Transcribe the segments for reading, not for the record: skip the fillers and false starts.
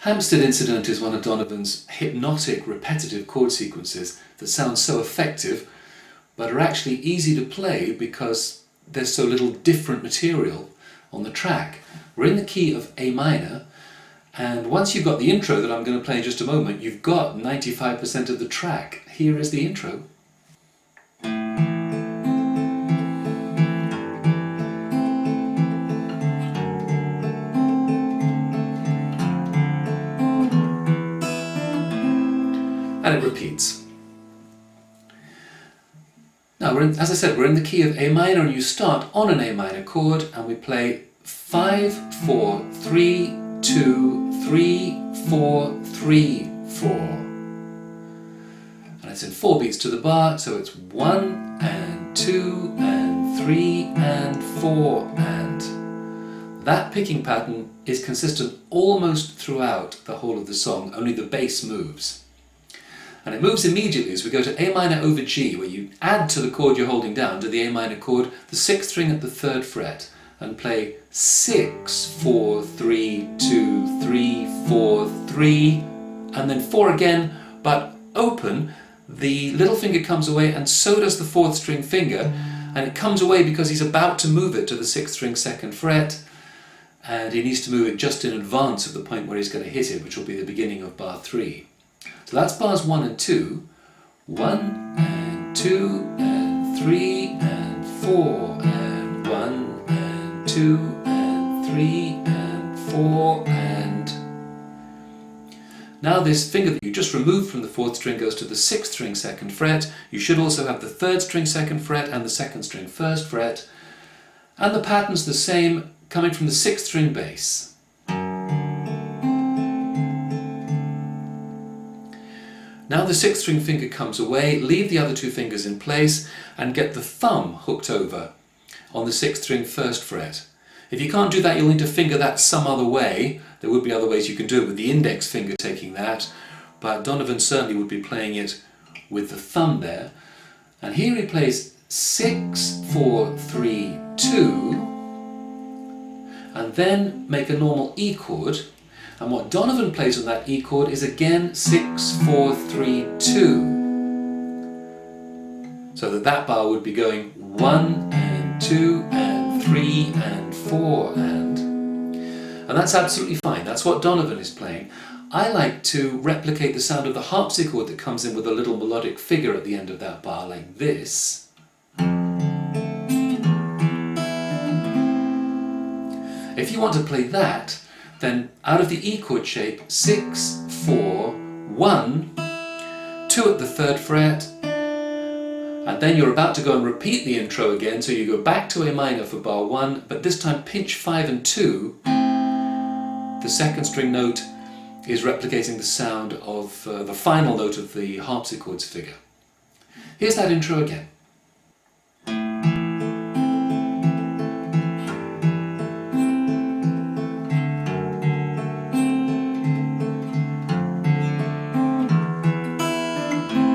Hampstead Incident is one of Donovan's hypnotic, repetitive chord sequences that sound so effective, but are actually easy to play because there's so little different material on the track. We're in the key of A minor, and once you've got the intro that I'm going to play in just a moment, you've got 95% of the track. Here is the intro. And it repeats. Now, as I said, we're in the key of A minor, and you start on an A minor chord, and we play 5, 4, 3, 2, 3, 4, 3, 4. And it's in 4 beats to the bar, so it's 1 and 2 and 3 and 4 and. That picking pattern is consistent almost throughout the whole of the song, only the bass moves. And it moves immediately as we go to A minor over G, where you add to the chord you're holding down, to the A minor chord, the 6th string at the 3rd fret, and play 6, 4, 3, 2, 3, 4, 3, and then 4 again, but open. The little finger comes away, and so does the 4th string finger, and it comes away because he's about to move it to the 6th string 2nd fret, and he needs to move it just in advance of the point where he's going to hit it, which will be the beginning of bar 3. So that's bars 1 and 2, 1 and 2 and 3 and 4 and 1 and 2 and 3 and 4 and. Now this finger that you just removed from the 4th string goes to the 6th string 2nd fret. You should also have the 3rd string 2nd fret and the 2nd string 1st fret. And the pattern's the same, coming from the 6th string bass. Now the 6th string finger comes away, leave the other 2 fingers in place and get the thumb hooked over on the 6th string 1st fret. If you can't do that, you'll need to finger that some other way. There would be other ways you can do it with the index finger taking that, but Donovan certainly would be playing it with the thumb there. And here he plays 6, 4, 3, 2, and then make a normal E chord. And what Donovan plays on that E chord is again 6, 4, 3, 2. So that bar would be going 1 and 2 and 3 and 4 and that's absolutely fine. That's what Donovan is playing. I like to replicate the sound of the harpsichord that comes in with a little melodic figure at the end of that bar, like this. If you want to play that, then out of the E chord shape, 6, 4, 1, 2 at the 3rd fret, and then you're about to go and repeat the intro again, so you go back to A minor for bar 1, but this time pinch 5 and 2. The 2nd string note is replicating the sound of the final note of the harpsichord's figure. Here's that intro again.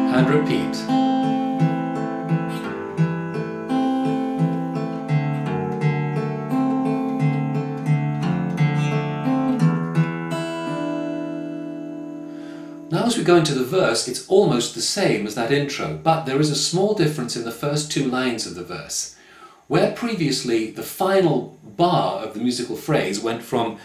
And repeat. Now as we go into the verse, it's almost the same as that intro, but there is a small difference in the first 2 lines of the verse. Where previously the final bar of the musical phrase went from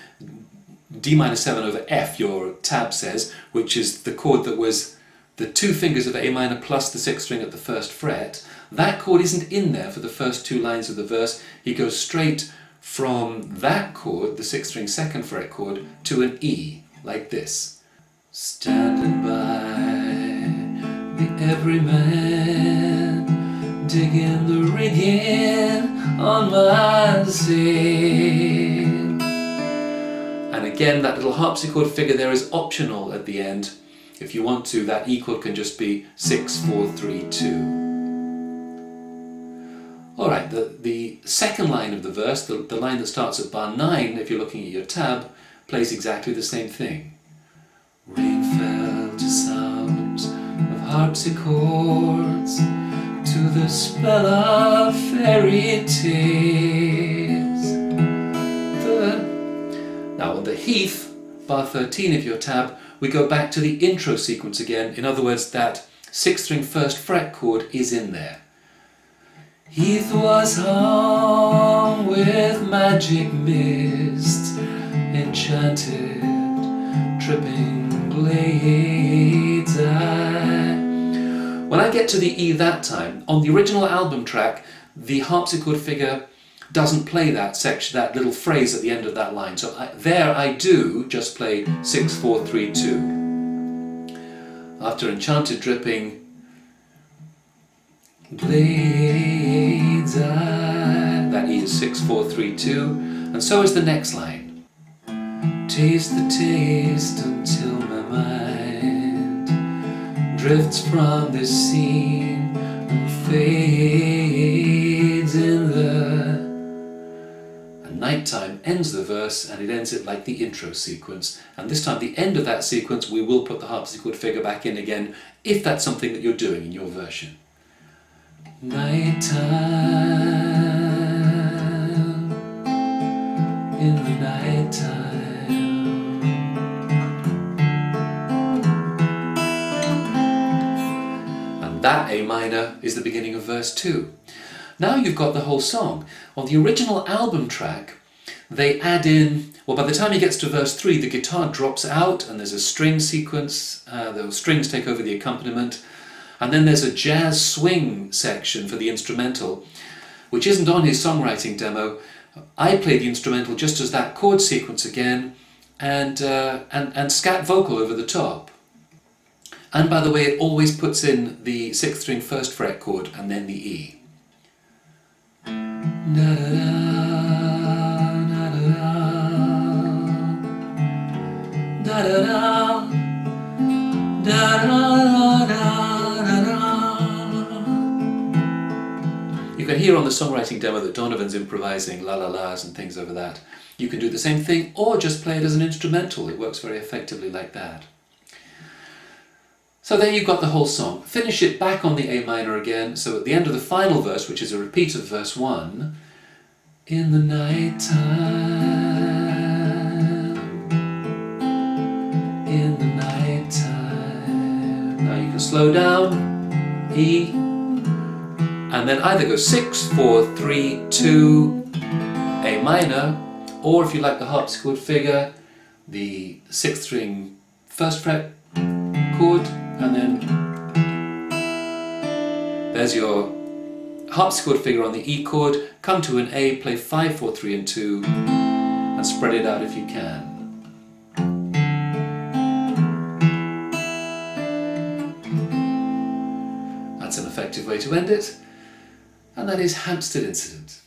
D minor 7 over F, your tab says, which is the chord that was the 2 fingers of A minor plus the 6th string at the 1st fret, that chord isn't in there for the first 2 lines of the verse. He goes straight from that chord, the 6th string 2nd fret chord, to an E, like this. Standing by the everyman, digging the rigging on my sail. And again, that little harpsichord figure there is optional at the end. If you want to, that E chord can just be 6, 4, 3, 2. Alright, the second line of the verse, the line that starts at bar 9, if you're looking at your tab, plays exactly the same thing. Rain fell to sounds of harpsichords, to the spell of fairy tales. Now on the Heath, bar 13 of your tab, we go back to the intro sequence again. In other words, that 6th string 1st fret chord is in there. Heath was hung with magic mist, enchanted, tripping blades. When I get to the E that time, on the original album track, the harpsichord figure doesn't play that section, that little phrase at the end of that line. So I do just play 6, 4, 3, 2. After enchanted, dripping blades, that E is 6, 4, 3, 2, and so is the next line. Taste the taste until my mind drifts from this scene and fades in the... And nighttime ends the verse, and it ends it like the intro sequence. And this time, the end of that sequence, we will put the harpsichord figure back in again, if that's something that you're doing in your version. Nighttime, in the nighttime. And that A minor is the beginning of verse 2. Now you've got the whole song. On the original album track, they add in, well, by the time he gets to verse 3, the guitar drops out and there's a string sequence, the strings take over the accompaniment. And then there's a jazz swing section for the instrumental, which isn't on his songwriting demo. I play the instrumental just as that chord sequence again, and scat vocal over the top. And by the way, it always puts in the 6th string 1st fret chord and then the E. You can hear on the songwriting demo that Donovan's improvising la-la-las and things over that. You can do the same thing or just play it as an instrumental. It works very effectively like that. So there you've got the whole song. Finish it back on the A minor again, so at the end of the final verse, which is a repeat of verse 1, in the nighttime, in the nighttime. Now you can slow down, E, and then either go 6, 4, 3, 2, A minor, or if you like the harpsichord figure, the 6th string 1st fret chord, and then there's your harpsichord figure on the E chord. Come to an A, play 5, 4, 3, and 2, and spread it out if you can. That's an effective way to end it, and that is Hampstead Incident.